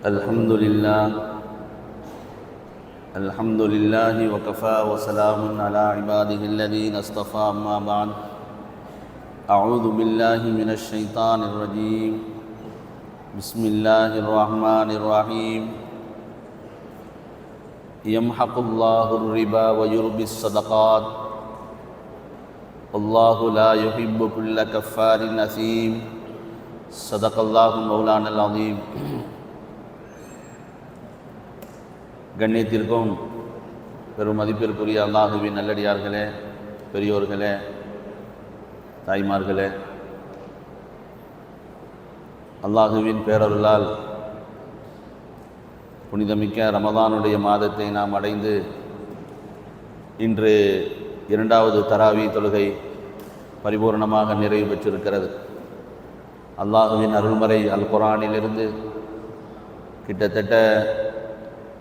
الحمد لله وكفى وسلام على عباده الذين اصطفى أما بعد أعوذ بالله من الشيطان الرجيم بسم الله الرحمن الرحيم يمحق الله الربا ويربي الصدقات والله لا يحب كل كفار أثيم صدق الله مولانا العظيم. கண்ணியத்திற்கும் பெரும் மதிப்பிற்குரிய அல்லாஹுவின் நல்லடியார்களே, பெரியோர்களே, தாய்மார்களே, அல்லாஹுவின் பேரருளால் புனிதமிக்க ரமதானுடைய மாதத்தை நாம் அடைந்து இன்று இரண்டாவது தராவி தொழுகை பரிபூர்ணமாக நிறைவு பெற்றிருக்கிறது. அல்லாஹுவின் அருள்மறை அல் குர்ஆனிலிருந்து கிட்டத்தட்ட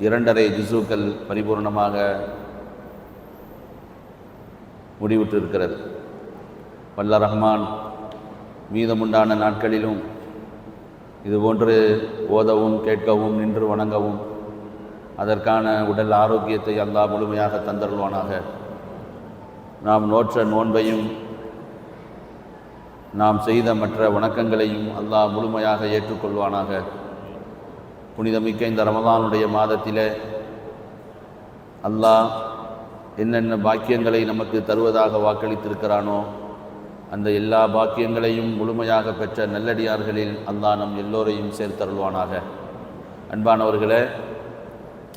2.5 ஜுஸுக்கள் பரிபூர்ணமாக முடிவுற்றிருக்கிறது. வல்ல ரஹ்மான் மீதமுண்டான நாட்களிலும் இதுபோன்று ஓதவும் கேட்கவும் நின்று வணங்கவும் அதற்கான உடல் ஆரோக்கியத்தை அல்லாஹ் முழுமையாக தந்தருள்வானாக. நாம் நோற்ற நோன்பையும் நாம் செய்த மற்ற வணக்கங்களையும் அல்லாஹ் முழுமையாக ஏற்றுக்கொள்வானாக. புனிதமிக்க இந்த ரமதானுடைய மாதத்திலே அல்லாஹ் என்னென்ன பாக்கியங்களை நமக்கு தருவதாக வாக்களித்திருக்கிறானோ அந்த எல்லா பாக்கியங்களையும் முழுமையாக பெற்ற நல்லடியார்களில் அல்லாஹ் நம் எல்லோரையும் சேர்த்தருள்வானாக. அன்பானவர்களே,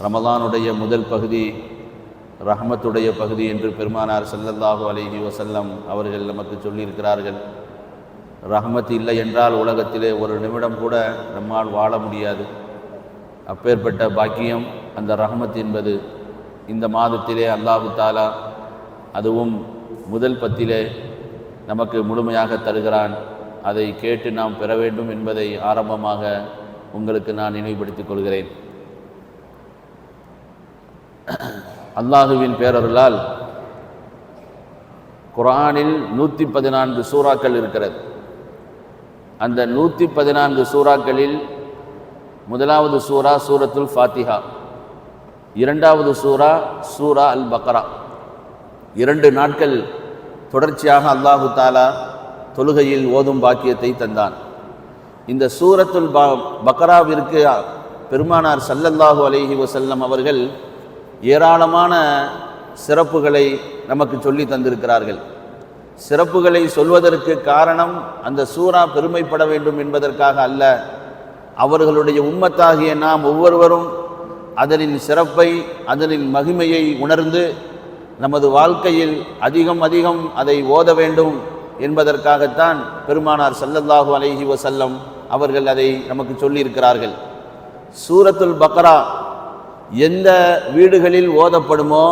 ரமதானுடைய முதல் பகுதி ரஹ்மத்துடைய பகுதி என்று பெருமானார் ஸல்லல்லாஹு அலைஹி வஸல்லம் அவர்கள் நமக்கு சொல்லியிருக்கிறார்கள். ரஹ்மத் இல்லை என்றால் உலகத்திலே ஒரு நிமிடம் கூட நம்மால் வாழ முடியாது. அப்பேற்பட்ட பாக்கியம் அந்த ரஹ்மத் என்பது இந்த மாதத்திலே அல்லாஹு தாலா அதுவும் முதல் 10 நமக்கு முழுமையாக தருகிறான். அதை கேட்டு நாம் பெற வேண்டும் என்பதை ஆரம்பமாக உங்களுக்கு நான் நினைவுபடுத்திக் கொள்கிறேன். அல்லாஹுவின் பேரருளால் குர்ஆனில் 114 சூறாக்கள் இருக்கிறது. அந்த 114 சூறாக்களில் முதலாவது சூரா சூரத்துல் ஃபாத்திஹா, இரண்டாவது சூரா சூரா அல் பக்ரா. 2 நாட்கள் தொடர்ச்சியாக அல்லாஹு தாலா தொழுகையில் ஓதும் பாக்கியத்தை தந்தான். இந்த சூரத்துல் பக்ராவிற்கு பெருமானார் ஸல்லல்லாஹு அலைஹி வஸல்லம் அவர்கள் ஏராளமான சிறப்புகளை நமக்கு சொல்லி தந்திருக்கிறார்கள். சிறப்புகளை சொல்வதற்கு காரணம் அந்த சூரா பெருமைப்பட வேண்டும் என்பதற்காக அல்ல, அவர்களுடைய உம்மத்தாகிய நாம் ஒவ்வொருவரும் அதனின் சிறப்பை அதனின் மகிமையை உணர்ந்து நமது வாழ்க்கையில் அதிகம் அதை ஓத வேண்டும் என்பதற்காகத்தான் பெருமானார் ஸல்லல்லாஹு அலைஹி வஸல்லம் அவர்கள் அதை நமக்கு சொல்லியிருக்கிறார்கள். சூரத்துல் பக்ரா எந்த வீடுகளில் ஓதப்படுமோ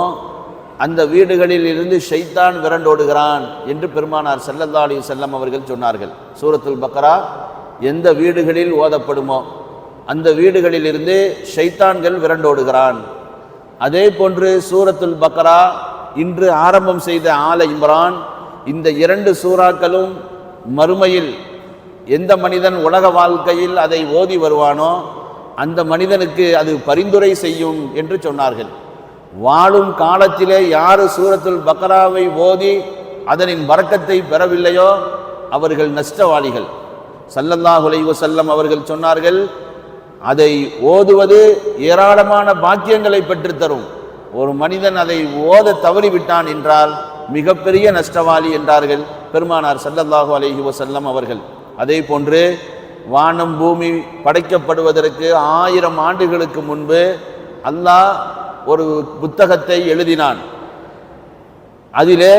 அந்த வீடுகளில் இருந்து ஷைத்தான் விரண்டோடுகிறான் என்று பெருமானார் ஸல்லல்லாஹு அலைஹி வஸல்லம் அவர்கள் சொன்னார்கள். சூரத்துல் பக்ரா எந்த வீடுகளில் ஓதப்படுமோ அந்த வீடுகளில் இருந்து ஷைத்தான்கள் விரண்டோடுகிறான். அதே போன்று சூரத்துல் பக்ரா இன்று ஆரம்பம் செய்த ஆல இம்ரான், இந்த 2 சூறாக்களும் மறுமையில் எந்த மனிதன் உலக வாழ்க்கையில் அதை ஓதி வருவானோ அந்த மனிதனுக்கு அது பரிந்துரை செய்யும் என்று சொன்னார்கள். வாழும் காலத்திலே யார் சூரத்துல் பக்ராவை ஓதி அதனின் பரக்கத்தை பெறவில்லையோ அவர்கள் நஷ்டவாளிகள். ஸல்லல்லாஹு அலைஹி வஸல்லம் அவர்கள் சொன்னார்கள், அதை ஓதுவது ஏராளமான பாக்கியங்களை பெற்றுத்தரும். ஒரு மனிதன் அதை ஓத தவறிவிட்டான் என்றால் மிகப்பெரிய நஷ்டவாளி என்றார்கள் பெருமானார் ஸல்லல்லாஹு அலைஹி வஸல்லம் அவர்கள். அதே போன்று வானம் பூமி படைக்கப்படுவதற்கு 1000 ஆண்டுகளுக்கு முன்பு அல்லாஹ் ஒரு புத்தகத்தை எழுதினான். அதிலே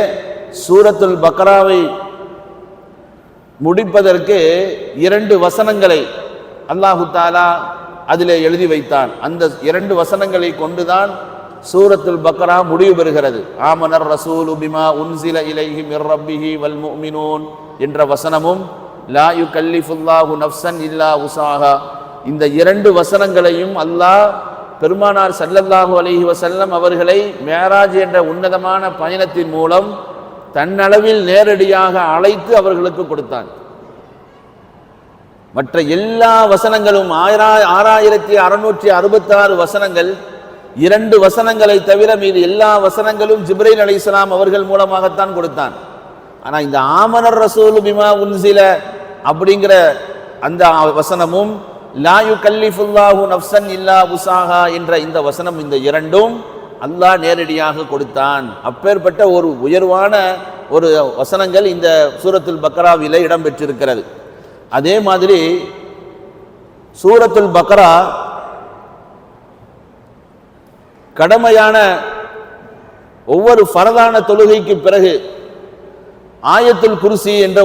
சூரத்துல் பக்ராவை முடிப்பதற்கு 2 வசனங்களை அல்லாஹு தாலா அதிலே எழுதி வைத்தான். அந்த 2 வசனங்களை கொண்டுதான் சூரத்துல் பக்ரா முடிவு பெறுகிறது. ஆமனர் ரசூலு பிமா உன்சில இலைஹி மிர் ரப்பிஹி வல் முஃமினூன் என்ற வசனமும் லா யுகல்லிஃபுல்லாஹு நஃப்ஸன் இல்லா உஸாஹா, இந்த 2 வசனங்களையும் அல்லாஹ் பெருமானார் ஸல்லல்லாஹு அலைஹி வஸல்லம் அவர்களை மேராஜ் என்ற உன்னதமான பயணத்தின் மூலம் தன்னளவில் நேரடியாக அழைத்து அவர்களுக்கு கொடுத்தான். மற்ற எல்லா வசனங்களும் 6666 வசனங்கள், 2 வசனங்களை தவிர மீது எல்லா வசனங்களும் ஜிப்ரீல் அலைஹிஸ்ஸலாம் அவர்கள் மூலமாகத்தான் கொடுத்தான். ஆனா இந்த ஆமனர் ரசூலு பிமா உன்சில அப்படிங்கிற அந்த வசனமும் லா யுகல்லிஃபுல்லாஹு நஃப்ஸன் இல்லா வுஸாஹா என்ற இந்த வசனம், இந்த இரண்டும் அல்லாஹ் நேரடியாக கொடுத்தான். அப்பேற்பட்ட ஒரு உயர்வான ஒரு வசனங்கள் இந்த சூரத்துல் பக்ராவிலே இடம்பெற்றிருக்கிறது. அதே மாதிரி சூரத்துல் பக்ரா கடமையான ஒவ்வொரு ஃபரதான தொழுகைக்கு பிறகு ஆயத்துல் குர்சி என்ற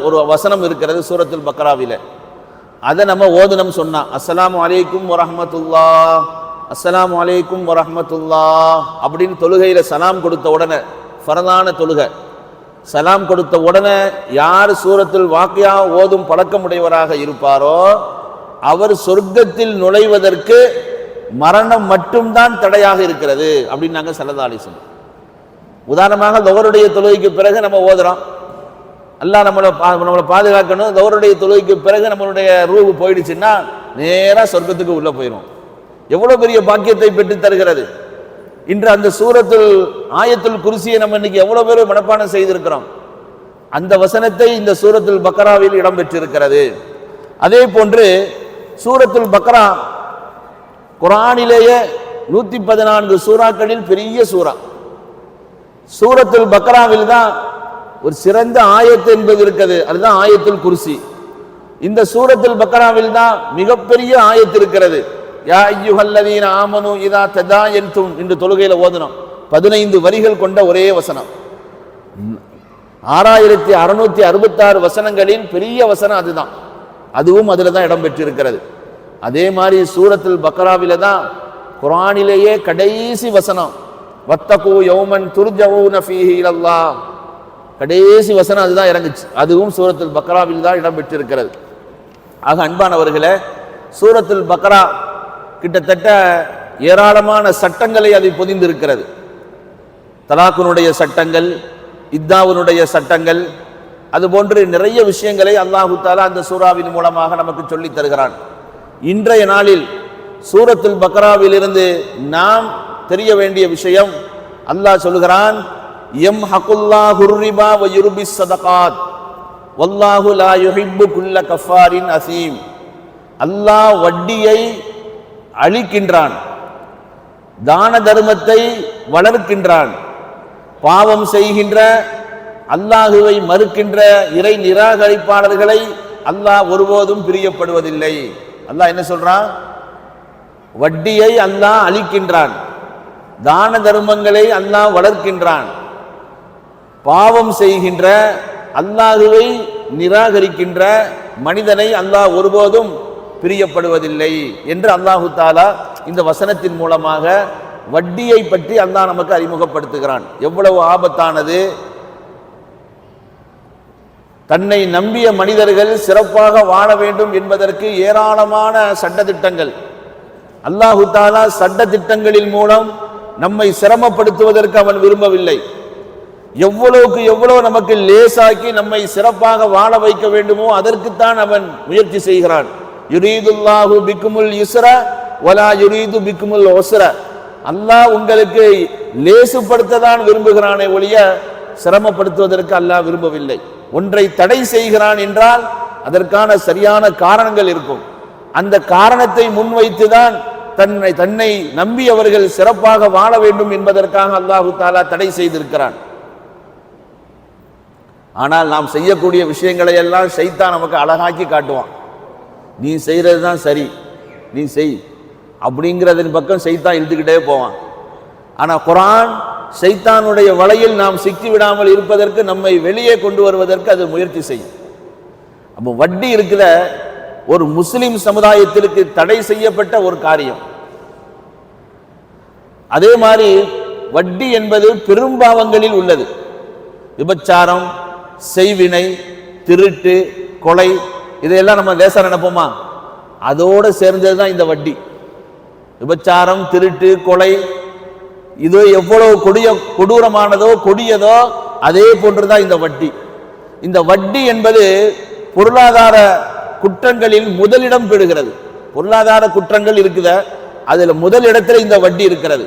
ஒரு வசனம் இருக்கிறது சூரத்துல் பக்ராவிலே. அதை நம்ம ஓதுனம் சொன்னா அஸ்ஸலாமு அலைக்கும் வரஹ்மத்துல்லாஹ், அஸ்ஸலாமு அலைக்கும் வரஹ்மத்துல்லாஹ் அப்படின்னு தொழுகையில சலாம் கொடுத்த உடனே, ஃபரதான தொழுகை சலாம் கொடுத்த உடனே யார் சூரத்துல் வாக்கியா ஓதும் பழக்கமுடையவராக இருப்பாரோ அவர் சொர்க்கத்தில் நுழைவதற்கு மரணம் மட்டும்தான் தடையாக இருக்கிறது அப்படின்னு நாங்கள் ஸல்லல்லாஹு அலைஹி வஸல்லம். உதாரணமாக லொஹருடைய தொழுகைக்கு பிறகு நம்ம ஓதுறோம், அல்லாஹ் நம்மளை பாதுகாக்கணும். லொஹருடைய தொழுகைக்கு பிறகு நம்மளுடைய ரூஹ் போயிடுச்சுன்னா நேராக சொர்க்கத்துக்கு உள்ள போயிடும். எவ்வளவு பெரிய பாக்கியத்தை பெற்று தருகிறது. இன்று அந்த சூரத்துல் ஆயத்துல் குர்சியை நம்ம இன்னைக்கு எவ்வளவு பேர் மனப்பாடம் செய்திருக்கிறோம். அந்த வசனத்தை இந்த சூரத்துல் பக்ராவில் இடம்பெற்றிருக்கிறது. அதே போன்று சூரத்துல் பக்ரா குர்ஆனிலேயே 114 சூறாக்களில் பெரிய சூரா. சூரத்துல் பக்ராவில் தான் ஒரு சிறந்த ஆயத்து என்பது இருக்கிறது, அதுதான் ஆயத்துல் குர்சி. இந்த சூரத்துல் பக்ராவில் தான் மிகப்பெரிய ஆயத்து இருக்கிறது. யா அய்யுஹல்லதீன ஆமனு இதா ததாயன்தும் என்று தொழுகையில ஓதுனோம். 15 வரிகள் கொண்ட ஒரே வசனம். 6666 வசனங்களில் பெரிய வசனம் அதுதான். அதுவும் அதுல தான் இடம்பெற்றிருக்கிறது. அதே மாதிரி சூரத்துல் பக்ராவில தான் குர்ஆனிலேயே கடைசி வசனம் வத்தகு யௌமன் துர்ஜஊன ஃபீஹி இலல்லாஹ், கடைசி வசனம் அதுதான் இறங்குச்சு. அதுவும் சூரத்துல் பக்ராவில் தான் இடம்பெற்றிருக்கிறது. ஆக அன்பானவர்களே, சூரத்துல் பக்ரா கிட்டத்தட்ட ஏராளமான சட்டங்களை அது பொதிந்திருக்கிறது. தலாக்குனுடைய சட்டங்கள், இத்தாவுனுடைய சட்டங்கள், அதுபோன்று நிறைய விஷயங்களை அல்லாஹு தஆலா அந்த சூறாவின் மூலமாக நமக்கு சொல்லித் தருகிறான். இன்றைய நாளில் சூரத்துல் பக்ராவிலிருந்து நாம் தெரிய வேண்டிய விஷயம், அல்லாஹ் சொல்கிறான், யம்ஹகுல்லாஹுர் ரிபா வ யுர்பிஸ் ஸதகாத் வல்லாஹு லா யுஹிப்பு குல்ல கஃபாரின் அஸீம். அல்லாஹ் வட்டியை அழிக்கின்றான், தான தர்மத்தை வளர்க்கின்றான். பாவம் செய்கின்ற, அல்லாஹுவை மறுக்கின்ற இறை நிராகரிப்பாளர்களை அல்லாஹ் ஒருபோதும் பிரியப்படுவதில்லை. அல்லாஹ் என்ன சொல்றான்? வட்டியை அல்லாஹ் அழிக்கின்றான், தான தர்மங்களை அல்லாஹ் வளர்க்கின்றான். பாவம் செய்கின்ற, அல்லாஹுவை நிராகரிக்கின்ற மனிதனை அல்லாஹ் ஒருபோதும் பிரியப்படுவதில்லை என்று அல்லாஹு தஆலா இந்த வசனத்தின் மூலமாக வட்டியை பற்றி அல்லாஹ் நமக்கு அறிமுகப்படுத்துகிறான். எவ்வளவு ஆபத்தானது! தன்னை நம்பிய மனிதர்கள் சிறப்பாக வாழ வேண்டும் என்பதற்கு ஏராளமான சட்டதிட்டங்கள். அல்லாஹு தஆலா சட்டதிட்டங்களின் மூலம் நம்மை சிரமப்படுத்துவதற்கு அவன் விரும்பவில்லை. எவ்வளவுக்கு எவ்வளவு நமக்கு லேசாக்கி நம்மை சிறப்பாக வாழ வைக்க வேண்டுமோ அதற்குத்தான் அவன் முயற்சி செய்கிறான். யுரீதுல்லாஹு பிக்குமுல் யுஸ்ர வலா யுரீது பிக்குமுல் உஸ்ர. அல்லாஹ் உங்களுக்கு லேசுப்படுத்ததான் விரும்புகிறானே ஒழிய சிரமப்படுத்துவதற்கு அல்லாஹ் விரும்பவில்லை. ஒன்றை தடை செய்கிறான் என்றால் அதற்கான சரியான காரணங்கள் இருக்கும். அந்த காரணத்தை முன்வைத்துதான் தன்னை நம்பியவர்கள் சிறப்பாக வாழ வேண்டும் என்பதற்காக அல்லாஹு தஆலா தடை செய்திருக்கிறான். ஆனால் நாம் செய்யக்கூடிய விஷயங்களை எல்லாம் ஷைத்தான் நமக்கு அழகாக்கி காட்டுவான். நீ செய்யறது தான் சரி, நீ செய் அப்படிங்கிறதின் பக்கம் ஷைத்தான் இழுத்துக்கிட்டே போவான். ஆனால் குர்ஆன் ஷைத்தானுடைய வலையில் நாம் சிக்கி விடாமல் இருப்பதற்கு, நம்மை வெளியே கொண்டு வருவதற்கு அது முயற்சி செய்யும். அப்போ வட்டி இருக்கிற ஒரு முஸ்லிம் சமுதாயத்திற்கு தடை செய்யப்பட்ட ஒரு காரியம். அதே மாதிரி வட்டி என்பது பெரும்பாவங்களில் உள்ளது. விபச்சாரம், செய்வினை, திருட்டு, கொலை, இதையெல்லாம் நம்ம லேசா நினைப்போமா? அதோடு சேர்ந்தது தான் இந்த வட்டி. விபச்சாரம், திருட்டு, கொலை, இது எவ்வளவு கொடூரமானதோ கொடியதோ அதே போன்றுதான் இந்த வட்டி. இந்த வட்டி என்பது பொருளாதார குற்றங்களில் முதலிடம் பெறுகிறது. பொருளாதார குற்றங்கள் இருக்குத, அதுல முதல் இடத்துல இந்த வட்டி இருக்கிறது.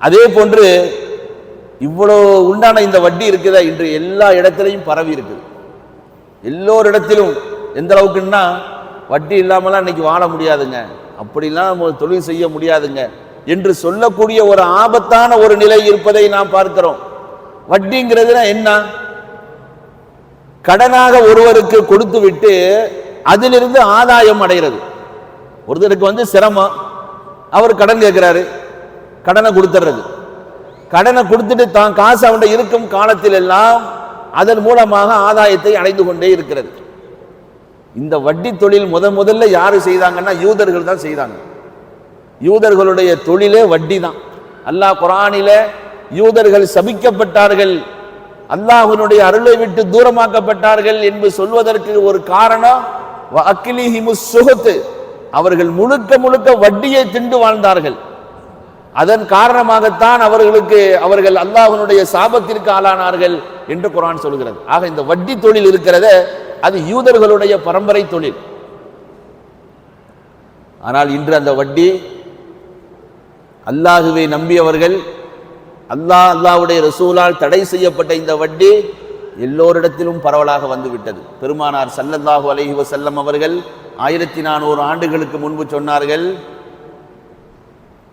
அதே போன்று இவ்வளோ உண்டான இந்த வட்டி இருக்குதா இன்று எல்லா இடத்திலையும் பரவி இருக்குது. எல்லோரிடத்திலும் எந்த அளவுக்குன்னா வட்டி இல்லாமலாம் இன்னைக்கு வாழ முடியாதுங்க, அப்படிலாம் தொழில் செய்ய முடியாதுங்க என்று சொல்லக்கூடிய ஒரு ஆபத்தான ஒரு நிலை இருப்பதை நாம் பார்க்கிறோம். வட்டிங்கிறது என்ன? கடனாக ஒருவருக்கு கொடுத்து விட்டு அதிலிருந்து ஆதாயம் அடைகிறது. ஒருத்தருக்கு சிரமம், அவர் கடன் கேட்கிறாரு, கடனை கொடுத்துறது. கடனை கொடுத்துட்டு தான் காசு அவன் இருக்கும் காலத்தில் எல்லாம் அதன் மூலமாக ஆதாயத்தை அடைந்து கொண்டே இருக்கிறது. இந்த வட்டி தொழில் முதல்ல யாரு செய்தாங்கன்னா யூதர்கள் தான் செய்தாங்க. யூதர்களுடைய தொழிலே வட்டி தான். அல்லாஹ் குர்ஆனில யூதர்கள் சபிக்கப்பட்டார்கள், அல்லாஹ்வினுடைய அருளை விட்டு தூரமாக்கப்பட்டார்கள் என்று சொல்வதற்கு ஒரு காரணம் வஅக்லிஹிமுஸ் சுஹத், அவர்கள் முழுக்க வட்டியை திண்டு வாழ்ந்தார்கள். அதன் காரணமாகத்தான் அவர்கள் அல்லாஹ்வினுடைய சாபத்திற்கு ஆளானார்கள் என்று குர்ஆன் சொல்கிறது. ஆக இந்த வட்டி தொழில் இருக்கிறத அது யூதர்களுடைய பரம்பரை தொழில். ஆனால் இன்று அந்த வட்டி அல்லாஹுவை நம்பியவர்கள், அல்லாஹ்வுடைய ரசூலால் தடை செய்யப்பட்ட இந்த வட்டி எல்லோரிடத்திலும் பரவலாக வந்துவிட்டது. பெருமானார் ஸல்லல்லாஹு அலைஹி வஸல்லம் அவர்கள் 1400 ஆண்டுகளுக்கு முன்பு சொன்னார்கள்,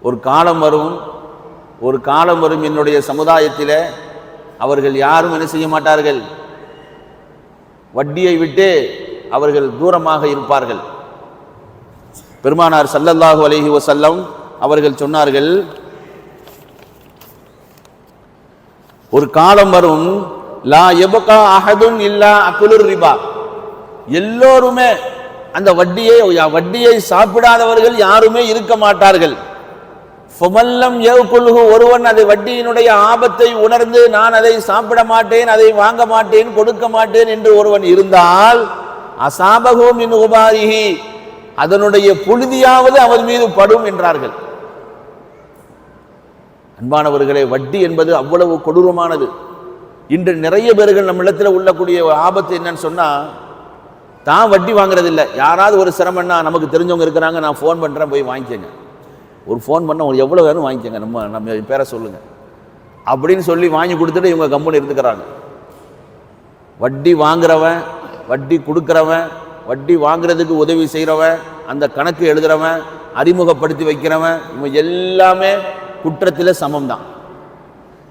ஒரு காலம் வரும் என்னுடைய சமுதாயத்தில் அவர்கள் யாரும் என்ன செய்ய மாட்டார்கள், வட்டியை விட்டு அவர்கள் தூரமாக இருப்பார்கள். பெருமானார் ஸல்லல்லாஹு அலைஹி வஸல்லம் அவர்கள் சொன்னார்கள், ஒரு காலம் வரும் லா யபகா அஹதுன் இல்லா அகுலுர் ரிபா, எல்லோருமே அந்த வட்டியை சாப்பிடாதவர்கள் யாருமே இருக்க மாட்டார்கள். ஃபமல்லம் யகுல்ஹு, ஒருவன் அதை வட்டியினுடைய ஆபத்தை உணர்ந்து நான் அதை சாப்பிட மாட்டேன், அதை வாங்க மாட்டேன், கொடுக்க மாட்டேன் என்று ஒருவன் இருந்தால் அசாபஹு மின் உபாரிஹி, அதனுடைய புழுதியாவது அவன் மீது படும் என்றார்கள். அன்பானவர்களே, வட்டி என்பது அவ்வளவு கொடூரமானது. இன்று நிறைய பேர்கள் நம்மிடத்தில் உள்ளக்கூடிய ஆபத்து என்னன்னு சொன்னா, தான் வட்டி வாங்குறது இல்லை, யாராவது ஒரு சிரமம்னா நமக்கு தெரிஞ்சவங்க இருக்கிறாங்க, நான் ஃபோன் பண்ணுறேன் போய் வாங்கிக்கோங்க, ஒரு ஃபோன் பண்ண உங்களுக்கு எவ்வளோ வேணும் வாங்கிக்கோங்க, நம்ம பேரை சொல்லுங்க அப்படின்னு சொல்லி வாங்கி கொடுத்துட்டு இவங்க கம்பெனி இருந்துக்கிறாங்க. வட்டி வாங்குறவன், வட்டி கொடுக்குறவன், வட்டி வாங்குறதுக்கு உதவி செய்கிறவன், அந்த கணக்கு எழுதுறவன், அறிமுகப்படுத்தி வைக்கிறவன், இவன் எல்லாமே குற்றத்தில் சமம் தான்.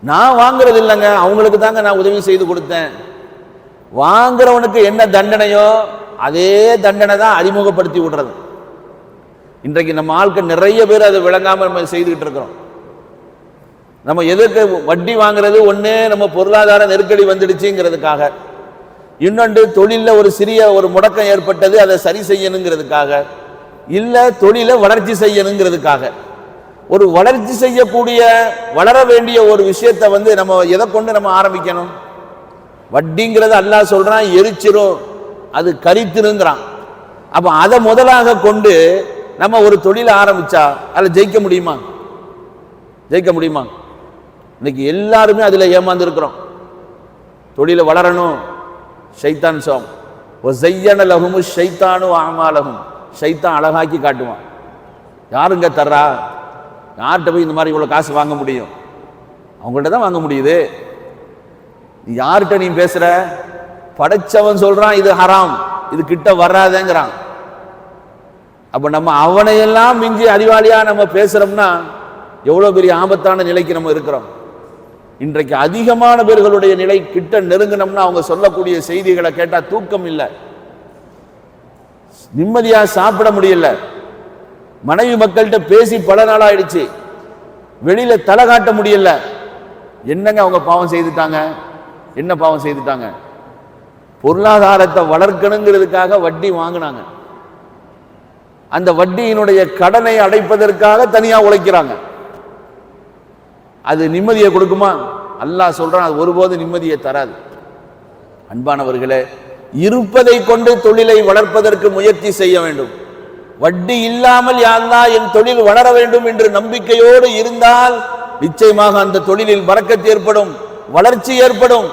நான் வாங்குறது இல்லைங்க, அவங்களுக்கு தாங்க நான் உதவி செய்து கொடுத்தேன். வாங்குறவனுக்கு என்ன தண்டனையோ அதே தண்டனை தான் அறிமுகப்படுத்தி விடுறது. இன்றைக்கு நம்ம ஆட்கள் நிறைய பேர் அதை விளங்காமல் நம்ம செய்துக்கிட்டு இருக்கிறோம். நம்ம எதுக்கு வட்டி வாங்குறது? ஒன்று நம்ம பொருளாதார நெருக்கடி வந்துடுச்சுங்கிறதுக்காக, இன்னொன்று தொழிலில் ஒரு சிறிய முடக்கம் ஏற்பட்டது, அதை சரி செய்யணுங்கிறதுக்காக, இல்லை தொழிலை வளர்ச்சி செய்யணுங்கிறதுக்காக. ஒரு வளர்ச்சி செய்யக்கூடிய வளர வேண்டிய ஒரு விஷயத்தை நம்ம எதை கொண்டு நம்ம ஆரம்பிக்கணும்? வட்டிங்கிறது அல்லாஹ் சொல்றான் எரிச்சிரும், அது கரித்திருங்கிறான். அப்ப அதை முதலாக கொண்டு நம்ம ஒரு தொழிலை ஆரம்பிச்சா அதில் ஜெயிக்க முடியுமா? இன்னைக்கு எல்லாருமே அதில் ஏமாந்து இருக்கிறோம். தொழிலை வளரணும், ஷைத்தான் சோம் ஒஸையன லஹுமு ஷைத்தானு அமாலஹும், ஷைத்தான் அழகாக்கி காட்டுவான். யாருங்க தர்றா? யார்கிட்ட போய் இந்த மாதிரி இவ்வளோ காசு வாங்க முடியும்? அவங்கள்ட்ட தான் வாங்க முடியுது. யார்கிட்ட நீ பேசுற? படைச்சவன் சொல்றான் இது ஹராம், இது கிட்ட வராதேங்கிறான். அப்ப நம்ம அவனையெல்லாம் மிஞ்சி அறிவாளியா நம்ம பேசுறோம்னா எவ்வளவு பெரிய ஆபத்தான நிலைக்கு நம்ம இருக்கிறோம். இன்றைக்கு அதிகமான பேர்களுடைய நிலை கிட்ட நெருங்கினோம்னா அவங்க சொல்லக்கூடிய செய்திகளை கேட்டா தூக்கம் இல்லை, நிம்மதியா சாப்பிட முடியல, மனைவி மக்கள்கிட்ட பேசி பல நாள் ஆயிடுச்சு, வெளியில தலை காட்ட முடியல. என்னங்க அவங்க பாவம் செய்துட்டாங்க? என்ன பாவம் செய்துட்டாங்க? பொருளாதாரத்தை வளர்க்கணுங்கிறதுக்காக வட்டி வாங்கினாங்க, அந்த வட்டியினுடைய கடனை அடைப்பதற்காக தனியா உழைக்கிறாங்க. அது நிம்மதியை கொடுக்குமா? அல்லாஹ் சொல்றான் அது ஒருபோது நிம்மதியை தராது. அன்பானவர்களே, இருப்பதை கொண்டு தொழிலை வளர்ப்பதற்கு முயற்சி செய்ய வேண்டும். வட்டி இல்லாமல் யா அல்லாஹ் என் தொழில் வளர வேண்டும் என்று நம்பிக்கையோடு இருந்தால் நிச்சயமாக அந்த தொழிலில் பரக்கத் ஏற்படும், வளர்ச்சி ஏற்படும்.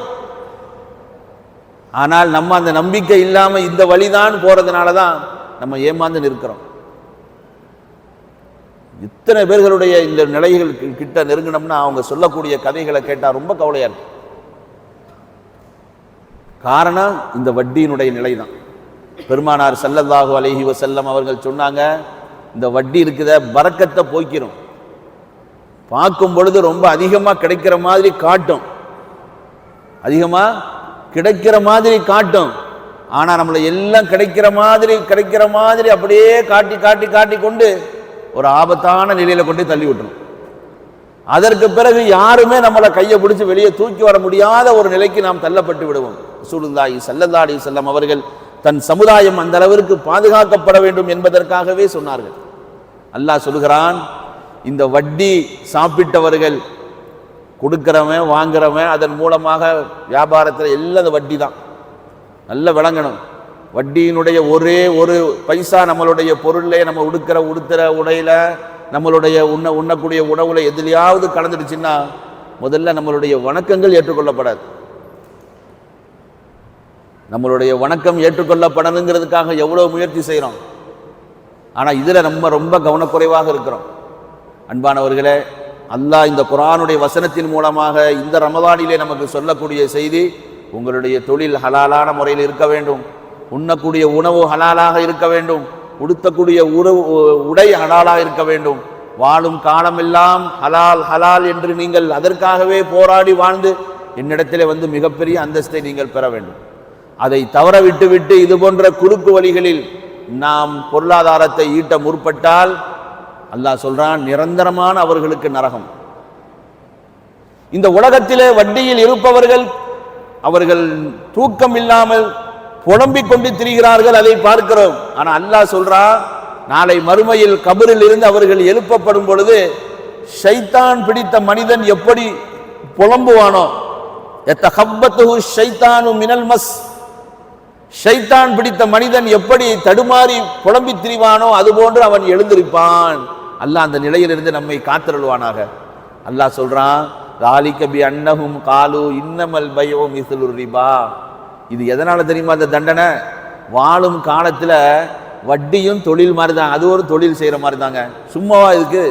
ஆனால் நம்ம அந்த நம்பிக்கை இல்லாமல் இந்த வழிதான் போறதுனால தான் நம்ம ஏமாந்து நிற்கிறோம். இத்தனை பேர்களுடைய இந்த நிலைகள் கிட்ட நெருங்கினோம்னா அவங்க சொல்லக்கூடிய கதைகளை கேட்டால் ரொம்ப கவலையா இருக்கு. காரணம் இந்த வட்டியினுடைய நிலை தான். பெருமானார் ஸல்லல்லாஹு அலைஹி வஸல்லம் அவர்கள் சொன்னாங்க, இந்த வட்டி இருக்குத பரக்கத்தை போய்க்கிறோம். பார்க்கும் பொழுது ரொம்ப அதிகமாக கிடைக்கிற மாதிரி காட்டும், அதிகமாக கிடைக்கிற மாதிரி காட்டும். ஆனால் நம்மளை எல்லாம் கிடைக்கிற மாதிரி அப்படியே காட்டி காட்டி காட்டி கொண்டு ஒரு ஆபத்தான நிலையில கொண்டு தள்ளி விட்டுரும். அதற்கு பிறகு யாருமே நம்மளை கையை பிடிச்சி வெளியே தூக்கி வர முடியாத ஒரு நிலைக்கு நாம் தள்ளப்பட்டு விடுவோம். ரசூலுல்லாஹி ஸல்லல்லாஹு அலைஹி வஸல்லம் அவர்கள் தன் சமுதாயம் அந்த அளவிற்கு பாதுகாக்கப்பட வேண்டும் என்பதற்காகவே சொன்னார்கள். அல்லாஹ் சொல்கிறான், இந்த வட்டி சாப்பிட்டவர்கள், கொடுக்கிறவன் வாங்குறவன், அதன் மூலமாக வியாபாரத்தில் எல்லாம் அந்த வட்டி தான். நல்ல விளங்கணும். வட்டியினுடைய ஒரே ஒரு பைசா நம்மளுடைய பொருளே, நம்ம உடுத்துற உடையில, நம்மளுடைய உண்ணக்கூடிய உணவுல எதுலையாவது கலந்துடுச்சுன்னா முதல்ல நம்மளுடைய வணக்கங்கள் ஏற்றுக்கொள்ளப்படாது. நம்மளுடைய வணக்கம் ஏற்றுக்கொள்ளப்படணுங்கிறதுக்காக எவ்வளவு முயற்சி செய்கிறோம். ஆனால் இதில் நம்ம ரொம்ப கவனக்குறைவாக இருக்கிறோம். அன்பானவர்களே, அல்லாஹ் இந்த குர்ஆனுடைய வசனத்தின் மூலமாக இந்த ரமதானிலே நமக்கு சொல்லக்கூடிய செய்தி, உங்களுடைய தொழில் ஹலாலான முறையில் இருக்க வேண்டும், உண்ணக்கூடிய உணவு ஹலாலாக இருக்க வேண்டும், உடுத்தக்கூடிய உடை ஹலாலாக இருக்க வேண்டும், வாழும் காலமெல்லாம் ஹலால் ஹலால் என்று நீங்கள் அதற்காகவே போராடி வாழ்ந்து என்னிடத்திலே வந்து மிகப்பெரிய அந்தஸ்தை நீங்கள் பெற வேண்டும். அதை தவற விட்டு இது போன்ற குறுக்கு வழிகளில் நாம் பொருளாதாரத்தை ஈட்ட முற்பட்டால் அல்லாஹ் சொல்றான், நிரந்தரமான அவர்களுக்கு நரகம். இந்த உலகத்திலே வட்டியில் இருப்பவர்கள் அவர்கள் தூக்கம் இல்லாமல் புலம்பிக் கொண்டு திரிகிறார்கள், அதை பார்க்கிறோம். ஆனா அல்லாஹ் சொல்றான், நாளை மறுமையில் கபரில் இருந்து அவர்கள் எழுப்பப்படும் பொழுது ஷைத்தான் பிடித்த மனிதன் எப்படி புலம்புவானோ, யத்தஹப்பத்துஹு ஷைத்தானு மினல் மஸ், ஷைத்தான் பிடித்த மனிதன் எப்படி தடுமாறி புலம்பி திரிவானோ அதுபோன்று அவன் எழுந்திருப்பான். அல்லாஹ் அந்த நிலையிலிருந்து நம்மை காத்தருள்வானாக. அல்லாஹ் சொல்றான், ذَلِكَ بِأَنَّهُمْ قَالُوا إِنَّمَا الْبَيْعُ مِثْلُ الرِّبَا. இது எதனால தெரியுமா அந்த தண்டனை? வாழும் காலத்துல வட்டியும் தொழில் மாதிரி தான், அது ஒரு தொழில் செய்யற மாதிரி தாங்க. சும்மாவா இதுக்கு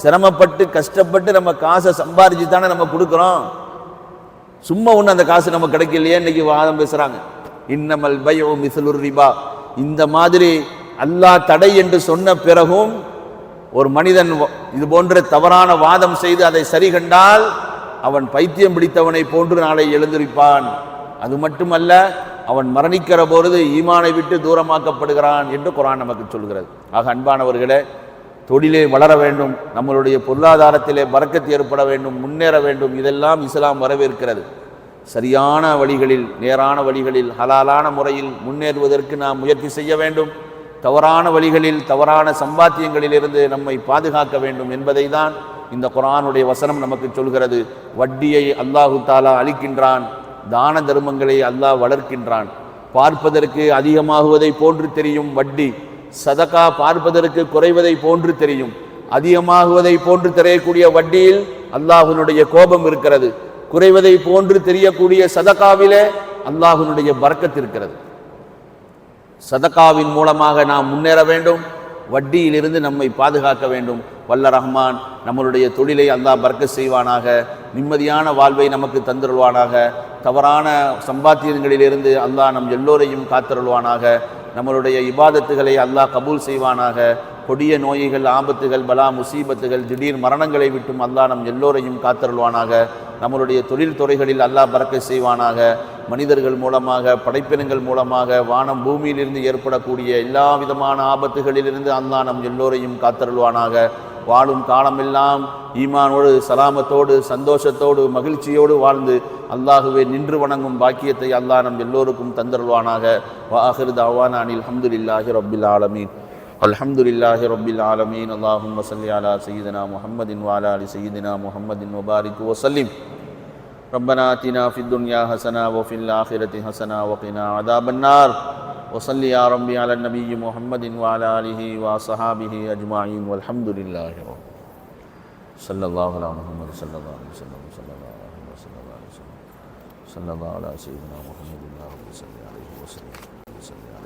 சிரமப்பட்டு கஷ்டப்பட்டு நம்ம காசை சம்பாரிச்சு தானே நம்ம கொடுக்குறோம். சும்மா ஒன்று அந்த காசு நம்ம கிடைக்கலையே இன்னைக்கு வாதம் பேசுறாங்க. இன்னமல் பைஉ மிஸ்லுர் ரிபா. இந்த மாதிரி அல்லாஹ் தடை என்று சொன்ன பிறகும் ஒரு மனிதன் இது போன்ற தவறான வாதம் செய்து அதை சரி கண்டால் அவன் பைத்தியம் பிடித்தவனை போன்று நாளை எழுந்திருப்பான். அது மட்டுமல்ல, அவன் மரணிக்கிற பொழுது ஈமானை விட்டு தூரமாக்கப்படுகிறான் என்று குர்ஆன் நமக்கு சொல்கிறது. ஆக அன்பானவர்களே, தொழிலே வளர வேண்டும், நம்மளுடைய பொருளாதாரத்திலே பரக்கத் ஏற்பட வேண்டும், முன்னேற வேண்டும். இதெல்லாம் இஸ்லாம் வரவேற்கிறது. சரியான வழிகளில், நேரான வழிகளில், ஹலாலான முறையில் முன்னேறுவதற்கு நாம் முயற்சி செய்ய வேண்டும். தவறான வழிகளில், தவறான சம்பாத்தியங்களிலிருந்து நம்மை பாதுகாக்க வேண்டும் என்பதை தான் இந்த குர்ஆனுடைய வசனம் நமக்கு சொல்கிறது. வட்டியை அல்லாஹு தாலா அளிக்கின்றான், தான தர்மங்களை அல்லாஹ் வளர்க்கின்றான். பார்ப்பதற்கு அதிகமாகுவதை போன்று தெரியும் வட்டி, சதகா பார்ப்பதற்கு குறைவதை போன்று தெரியும். அதிகமாகுவதை போன்று தெரியக்கூடிய வட்டியில் அல்லாஹ்வினுடைய கோபம் இருக்கிறது, குறைவதை போன்று தெரியக்கூடிய சதகாவிலே அல்லாஹ்வினுடைய பரக்கத் இருக்கிறது. சதகாவின் மூலமாக நாம் முன்னேற வேண்டும், வட்டியிலிருந்து நம்மை பாதுகாக்க வேண்டும். வல்ல ரஹ்மான் நம்மளுடைய தொழிலை அல்லாஹ் பரக்கத் செய்வானாக, நிம்மதியான வாழ்வை நமக்கு தந்தருள்வானாக, தவறான சம்பாத்தியங்களிலிருந்து அல்லாஹ் நம் எல்லோரையும் காத்தருள்வானாக, நம்மளுடைய இபாதத்துகளை அல்லாஹ் கபூல் செய்வானாக. கொடிய நோய்கள், ஆபத்துகள், பலா முசீபத்துகள், திடீர் மரணங்களை விட்டும் அல்லாஹ் நம் எல்லோரையும் காத்தருள்வானாக. நம்மளுடைய தொழில் துறைகளில் அல்லாஹ் பரக்கத் செய்வானாக. மனிதர்கள் மூலமாக, படைப்பினங்கள் மூலமாக, வானம் பூமியிலிருந்து ஏற்படக்கூடிய எல்லா விதமான ஆபத்துகளிலிருந்து அல்லாஹ் நம் எல்லோரையும் காத்தருள்வானாக. வாழும் காலமெல்லாம் ஈமானோடு, சலாமத்தோடு, சந்தோஷத்தோடு, மகிழ்ச்சியோடு வாழ்ந்து அல்லாஹுவே நின்று வணங்கும் பாக்கியத்தை அல்லாஹ் நம் எல்லோருக்கும் தந்தருள்வானாக. வஆஹிரு தஅவானா அனில் ஹம்துலில்லாஹி ரப்பில் ஆலமீன். அல்ஹம்துலில்லாஹி ரப்பில் ஆலமீன். அல்லாஹும்ம ஸல்லி அலா சய்யிதினா முஹம்மதின் வ அலா ஆலி சய்யிதினா முஹம்மதின் வ பாரிக் வ ஸல்லிம். ரப்பனா ஆத்தினா ஃபித் துன்யா ஹஸனா வ ஃபில் ஆখিরাতি ஹஸனா வ கினா அஸாபன் நார். வ ஸல்லி யா ரப்பி அலா நபிய்யி முஹம்மதின் வ அலா ஆலிஹி வ ஸஹாபிஹி அஜ்மஈன். வல்ஹம்துலில்லாஹி ஸல்லல்லாஹு அலா முஹம்மது ஸல்லல்லாஹு அலைஹி வஸல்லம். ஸல்லல்லாஹு அலா சய்யிதினா முஹம்மதின் வ ஸல்லல்லாஹு அலைஹி வஸல்லம்.